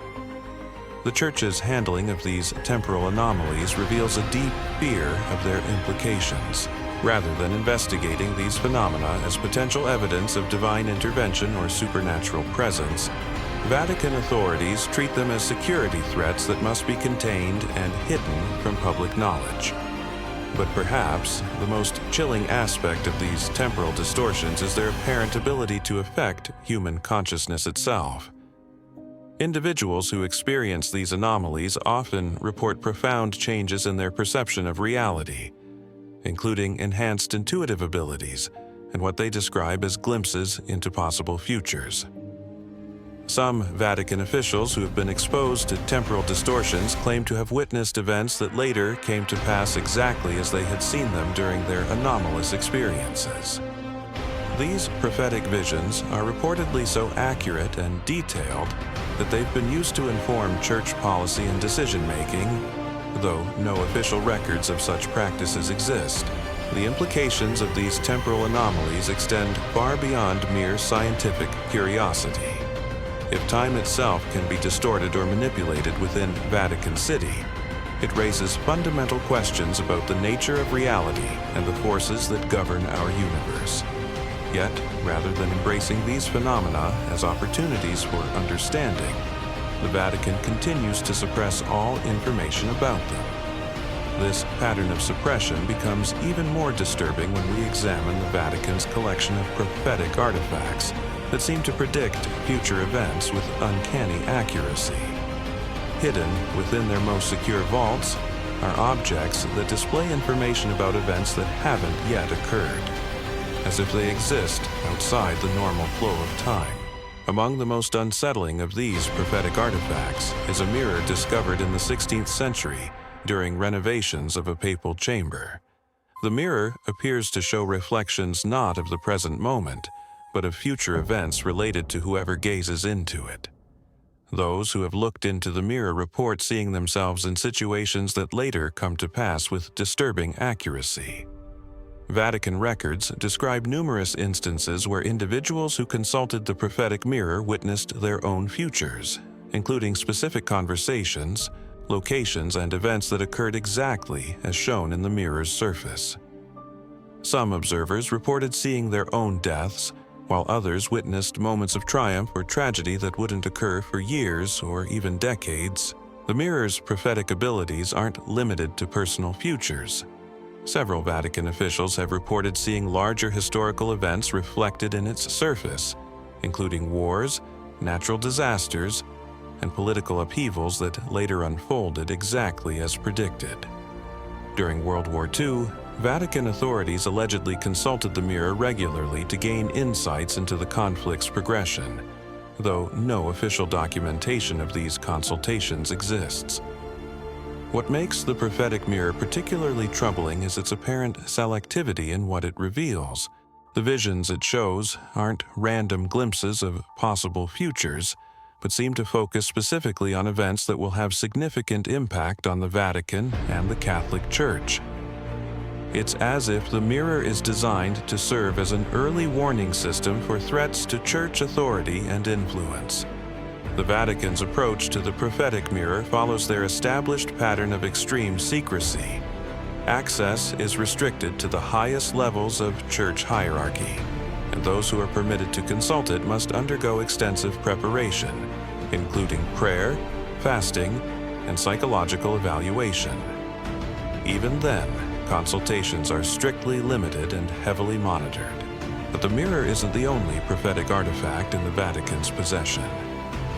The Church's handling of these temporal anomalies reveals a deep fear of their implications. Rather than investigating these phenomena as potential evidence of divine intervention or supernatural presence, Vatican authorities treat them as security threats that must be contained and hidden from public knowledge. But perhaps the most chilling aspect of these temporal distortions is their apparent ability to affect human consciousness itself. Individuals who experience these anomalies often report profound changes in their perception of reality, including enhanced intuitive abilities and what they describe as glimpses into possible futures. Some Vatican officials who have been exposed to temporal distortions claim to have witnessed events that later came to pass exactly as they had seen them during their anomalous experiences. These prophetic visions are reportedly so accurate and detailed that they've been used to inform church policy and decision-making, though no official records of such practices exist. The implications of these temporal anomalies extend far beyond mere scientific curiosity. If time itself can be distorted or manipulated within Vatican City, it raises fundamental questions about the nature of reality and the forces that govern our universe. Yet, rather than embracing these phenomena as opportunities for understanding, the Vatican continues to suppress all information about them. This pattern of suppression becomes even more disturbing when we examine the Vatican's collection of prophetic artifacts, that seem to predict future events with uncanny accuracy. Hidden within their most secure vaults are objects that display information about events that haven't yet occurred, as if they exist outside the normal flow of time. Among the most unsettling of these prophetic artifacts is a mirror discovered in the 16th century during renovations of a papal chamber. The mirror appears to show reflections not of the present moment, but of future events related to whoever gazes into it. Those who have looked into the mirror report seeing themselves in situations that later come to pass with disturbing accuracy. Vatican records describe numerous instances where individuals who consulted the prophetic mirror witnessed their own futures, including specific conversations, locations, and events that occurred exactly as shown in the mirror's surface. Some observers reported seeing their own deaths, while others witnessed moments of triumph or tragedy that wouldn't occur for years or even decades. The mirror's prophetic abilities aren't limited to personal futures. Several Vatican officials have reported seeing larger historical events reflected in its surface, including wars, natural disasters, and political upheavals that later unfolded exactly as predicted. During World War II, Vatican authorities allegedly consulted the mirror regularly to gain insights into the conflict's progression, though no official documentation of these consultations exists. What makes the prophetic mirror particularly troubling is its apparent selectivity in what it reveals. The visions it shows aren't random glimpses of possible futures, but seem to focus specifically on events that will have significant impact on the Vatican and the Catholic Church. It's as if the mirror is designed to serve as an early warning system for threats to church authority and influence. The Vatican's approach to the prophetic mirror follows their established pattern of extreme secrecy. Access is restricted to the highest levels of church hierarchy, and those who are permitted to consult it must undergo extensive preparation, including prayer, fasting, and psychological evaluation. Even then, consultations are strictly limited and heavily monitored. But the mirror isn't the only prophetic artifact in the Vatican's possession.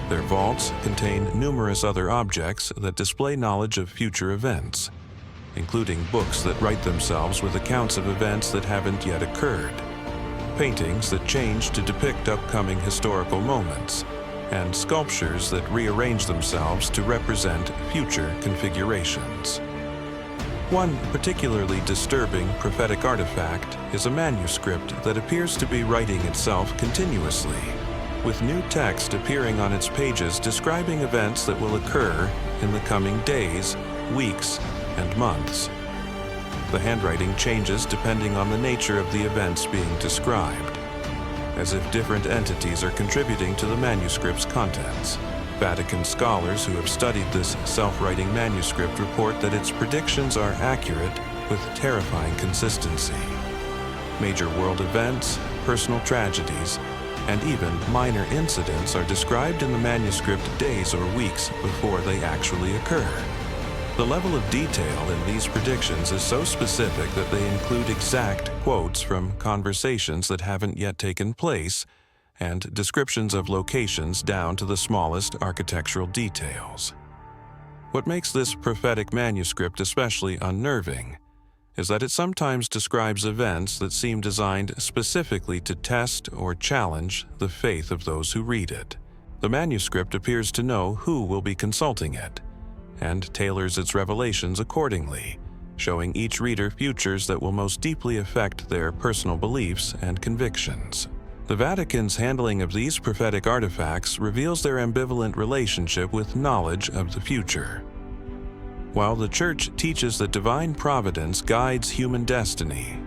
Their vaults contain numerous other objects that display knowledge of future events, including books that write themselves with accounts of events that haven't yet occurred, paintings that change to depict upcoming historical moments, and sculptures that rearrange themselves to represent future configurations. One particularly disturbing prophetic artifact is a manuscript that appears to be writing itself continuously, with new text appearing on its pages describing events that will occur in the coming days, weeks, and months. The handwriting changes depending on the nature of the events being described, as if different entities are contributing to the manuscript's contents. Vatican scholars who have studied this self-writing manuscript report that its predictions are accurate with terrifying consistency. Major world events, personal tragedies, and even minor incidents are described in the manuscript days or weeks before they actually occur. The level of detail in these predictions is so specific that they include exact quotes from conversations that haven't yet taken place, and descriptions of locations down to the smallest architectural details. What makes this prophetic manuscript especially unnerving is that it sometimes describes events that seem designed specifically to test or challenge the faith of those who read it. The manuscript appears to know who will be consulting it, and tailors its revelations accordingly, showing each reader futures that will most deeply affect their personal beliefs and convictions. The Vatican's handling of these prophetic artifacts reveals their ambivalent relationship with knowledge of the future. While the Church teaches that divine providence guides human destiny,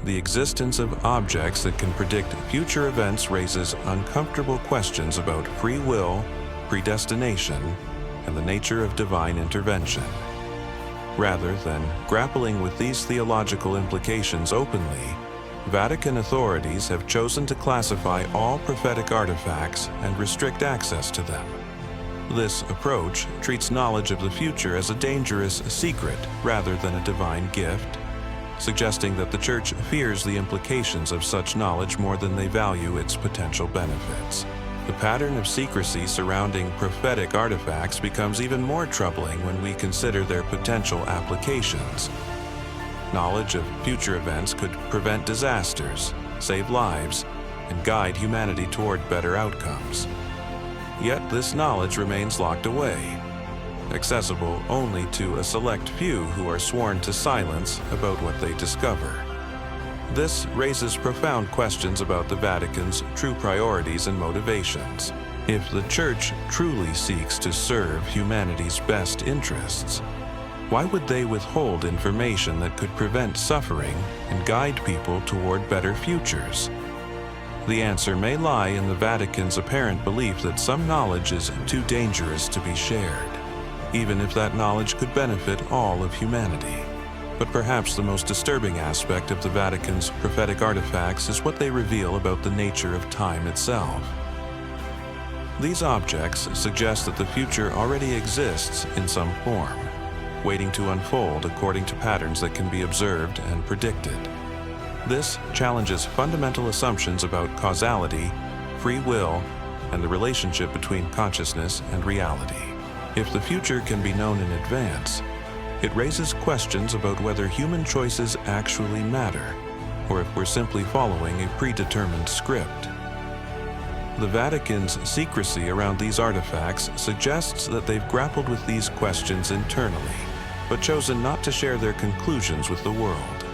the existence of objects that can predict future events raises uncomfortable questions about free will, predestination, and the nature of divine intervention. Rather than grappling with these theological implications openly, Vatican authorities have chosen to classify all prophetic artifacts and restrict access to them. This approach treats knowledge of the future as a dangerous secret rather than a divine gift, suggesting that the Church fears the implications of such knowledge more than they value its potential benefits. The pattern of secrecy surrounding prophetic artifacts becomes even more troubling when we consider their potential applications. Knowledge of future events could prevent disasters, save lives, and guide humanity toward better outcomes. Yet this knowledge remains locked away, accessible only to a select few who are sworn to silence about what they discover. This raises profound questions about the Vatican's true priorities and motivations. If the Church truly seeks to serve humanity's best interests, why would they withhold information that could prevent suffering and guide people toward better futures? The answer may lie in the Vatican's apparent belief that some knowledge is too dangerous to be shared, even if that knowledge could benefit all of humanity. But perhaps the most disturbing aspect of the Vatican's prophetic artifacts is what they reveal about the nature of time itself. These objects suggest that the future already exists in some form, waiting to unfold according to patterns that can be observed and predicted. This challenges fundamental assumptions about causality, free will, and the relationship between consciousness and reality. If the future can be known in advance, it raises questions about whether human choices actually matter, or if we're simply following a predetermined script. The Vatican's secrecy around these artifacts suggests that they've grappled with these questions internally, but chosen not to share their conclusions with the world.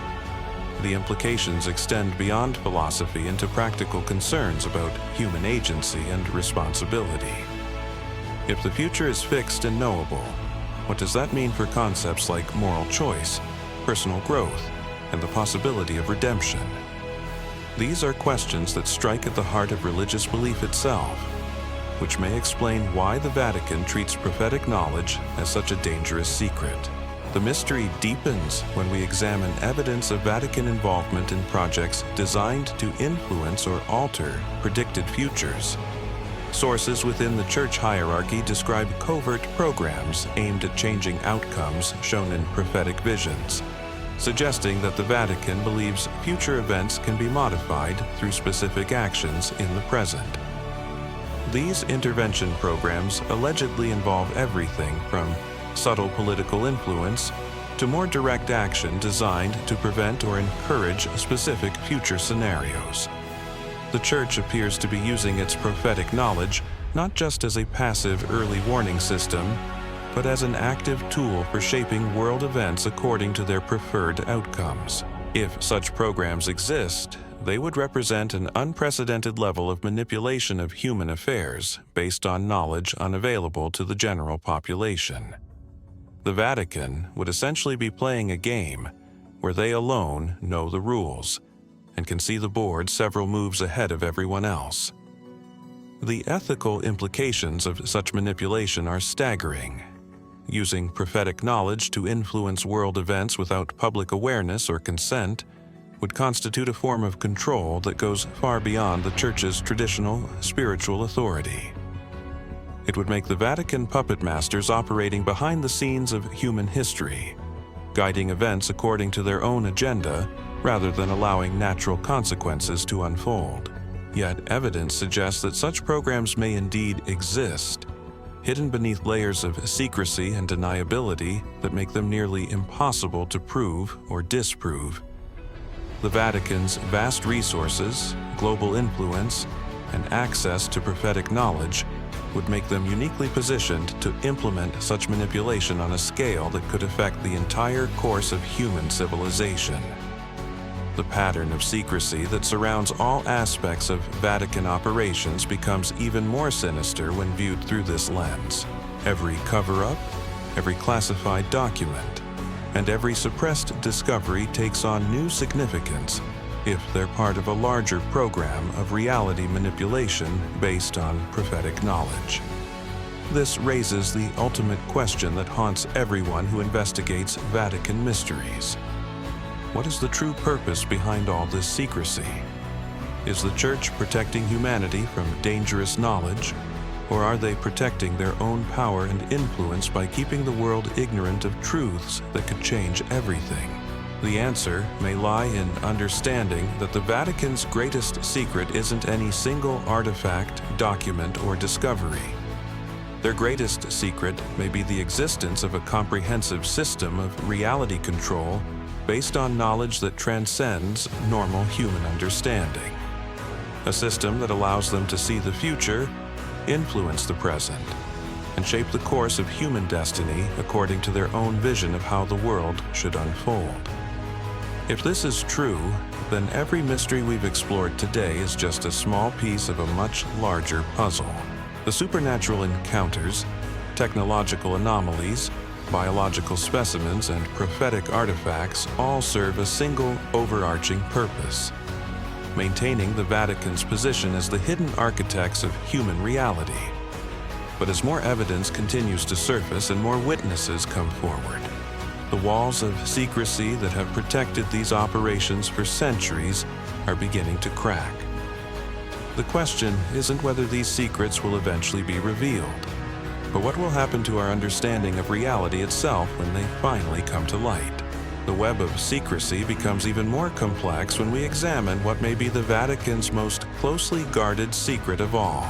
The implications extend beyond philosophy into practical concerns about human agency and responsibility. If the future is fixed and knowable, what does that mean for concepts like moral choice, personal growth, and the possibility of redemption? These are questions that strike at the heart of religious belief itself, which may explain why the Vatican treats prophetic knowledge as such a dangerous secret. The mystery deepens when we examine evidence of Vatican involvement in projects designed to influence or alter predicted futures. Sources within the Church hierarchy describe covert programs aimed at changing outcomes shown in prophetic visions, suggesting that the Vatican believes future events can be modified through specific actions in the present. These intervention programs allegedly involve everything from subtle political influence to more direct action designed to prevent or encourage specific future scenarios. The Church appears to be using its prophetic knowledge not just as a passive early warning system, but as an active tool for shaping world events according to their preferred outcomes. If such programs exist, they would represent an unprecedented level of manipulation of human affairs based on knowledge unavailable to the general population. The Vatican would essentially be playing a game where they alone know the rules and can see the board several moves ahead of everyone else. The ethical implications of such manipulation are staggering. Using prophetic knowledge to influence world events without public awareness or consent would constitute a form of control that goes far beyond the Church's traditional spiritual authority. It would make the Vatican puppet masters operating behind the scenes of human history, guiding events according to their own agenda rather than allowing natural consequences to unfold. Yet evidence suggests that such programs may indeed exist, hidden beneath layers of secrecy and deniability that make them nearly impossible to prove or disprove. The Vatican's vast resources, global influence, and access to prophetic knowledge would make them uniquely positioned to implement such manipulation on a scale that could affect the entire course of human civilization. The pattern of secrecy that surrounds all aspects of Vatican operations becomes even more sinister when viewed through this lens. Every cover-up, every classified document, and every suppressed discovery takes on new significance if they're part of a larger program of reality manipulation based on prophetic knowledge. This raises the ultimate question that haunts everyone who investigates Vatican mysteries. What is the true purpose behind all this secrecy? Is the Church protecting humanity from dangerous knowledge, or are they protecting their own power and influence by keeping the world ignorant of truths that could change everything? The answer may lie in understanding that the Vatican's greatest secret isn't any single artifact, document, or discovery. Their greatest secret may be the existence of a comprehensive system of reality control based on knowledge that transcends normal human understanding. A system that allows them to see the future, influence the present, and shape the course of human destiny according to their own vision of how the world should unfold. If this is true, then every mystery we've explored today is just a small piece of a much larger puzzle. The supernatural encounters, technological anomalies, biological specimens, and prophetic artifacts all serve a single overarching purpose: maintaining the Vatican's position as the hidden architects of human reality. But as more evidence continues to surface and more witnesses come forward, the walls of secrecy that have protected these operations for centuries are beginning to crack. The question isn't whether these secrets will eventually be revealed, but what will happen to our understanding of reality itself when they finally come to light. The web of secrecy becomes even more complex when we examine what may be the Vatican's most closely guarded secret of all: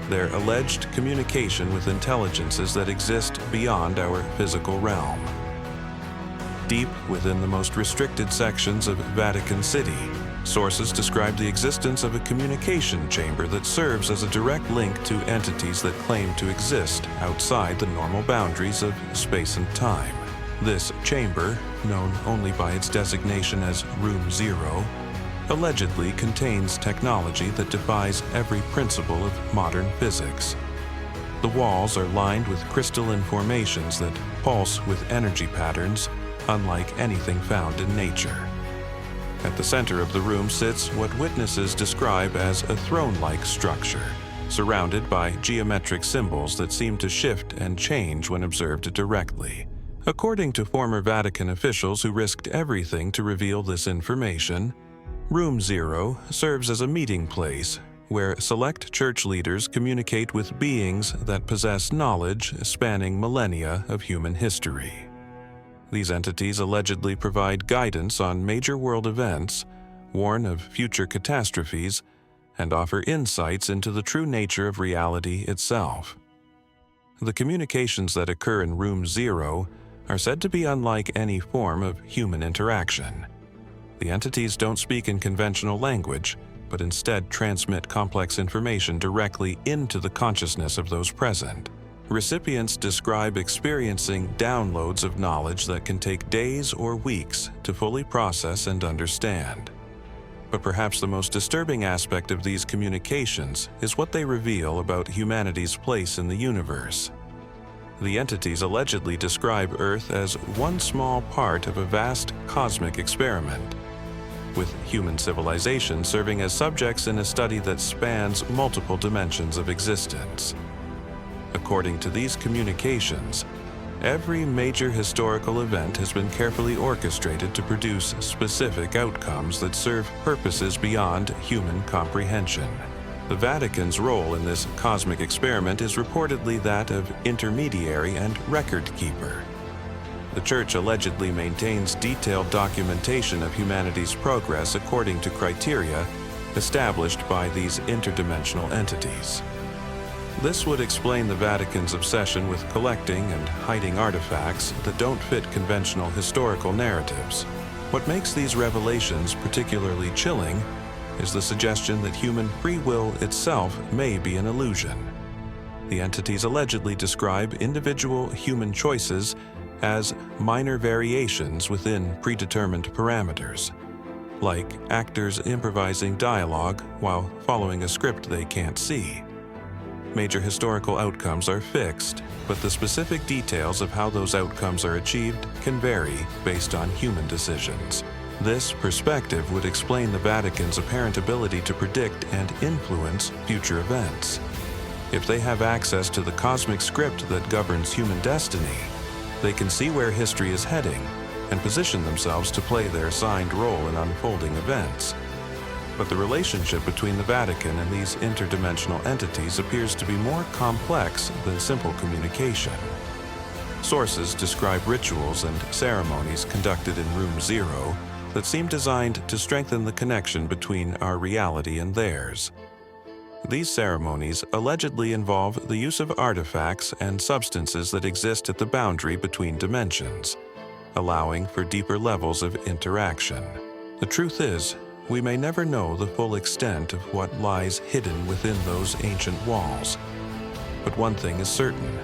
their alleged communication with intelligences that exist beyond our physical realm. Deep within the most restricted sections of Vatican City, sources describe the existence of a communication chamber that serves as a direct link to entities that claim to exist outside the normal boundaries of space and time. This chamber, known only by its designation as Room Zero, allegedly contains technology that defies every principle of modern physics. The walls are lined with crystalline formations that pulse with energy patterns unlike anything found in nature. At the center of the room sits what witnesses describe as a throne-like structure, surrounded by geometric symbols that seem to shift and change when observed directly. According to former Vatican officials who risked everything to reveal this information, Room Zero serves as a meeting place where select church leaders communicate with beings that possess knowledge spanning millennia of human history. These entities allegedly provide guidance on major world events, warn of future catastrophes, and offer insights into the true nature of reality itself. The communications that occur in Room Zero are said to be unlike any form of human interaction. The entities don't speak in conventional language, but instead transmit complex information directly into the consciousness of those present. Recipients describe experiencing downloads of knowledge that can take days or weeks to fully process and understand. But perhaps the most disturbing aspect of these communications is what they reveal about humanity's place in the universe. The entities allegedly describe Earth as one small part of a vast cosmic experiment, with human civilization serving as subjects in a study that spans multiple dimensions of existence. According to these communications, every major historical event has been carefully orchestrated to produce specific outcomes that serve purposes beyond human comprehension. The Vatican's role in this cosmic experiment is reportedly that of intermediary and record keeper. The Church allegedly maintains detailed documentation of humanity's progress according to criteria established by these interdimensional entities. This would explain the Vatican's obsession with collecting and hiding artifacts that don't fit conventional historical narratives. What makes these revelations particularly chilling is the suggestion that human free will itself may be an illusion. The entities allegedly describe individual human choices as minor variations within predetermined parameters, like actors improvising dialogue while following a script they can't see. Major historical outcomes are fixed, but the specific details of how those outcomes are achieved can vary based on human decisions. This perspective would explain the Vatican's apparent ability to predict and influence future events. If they have access to the cosmic script that governs human destiny, they can see where history is heading and position themselves to play their assigned role in unfolding events. But the relationship between the Vatican and these interdimensional entities appears to be more complex than simple communication. Sources describe rituals and ceremonies conducted in Room Zero that seem designed to strengthen the connection between our reality and theirs. These ceremonies allegedly involve the use of artifacts and substances that exist at the boundary between dimensions, allowing for deeper levels of interaction. The truth is, we may never know the full extent of what lies hidden within those ancient walls. But one thing is certain: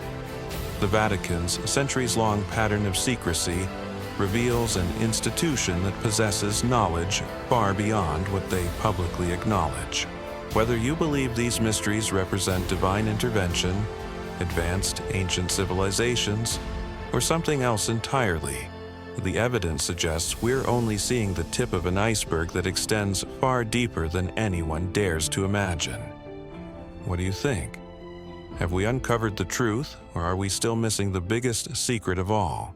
the Vatican's centuries-long pattern of secrecy reveals an institution that possesses knowledge far beyond what they publicly acknowledge. Whether you believe these mysteries represent divine intervention, advanced ancient civilizations, or something else entirely, the evidence suggests we're only seeing the tip of an iceberg that extends far deeper than anyone dares to imagine. What do you think? Have we uncovered the truth, or are we still missing the biggest secret of all?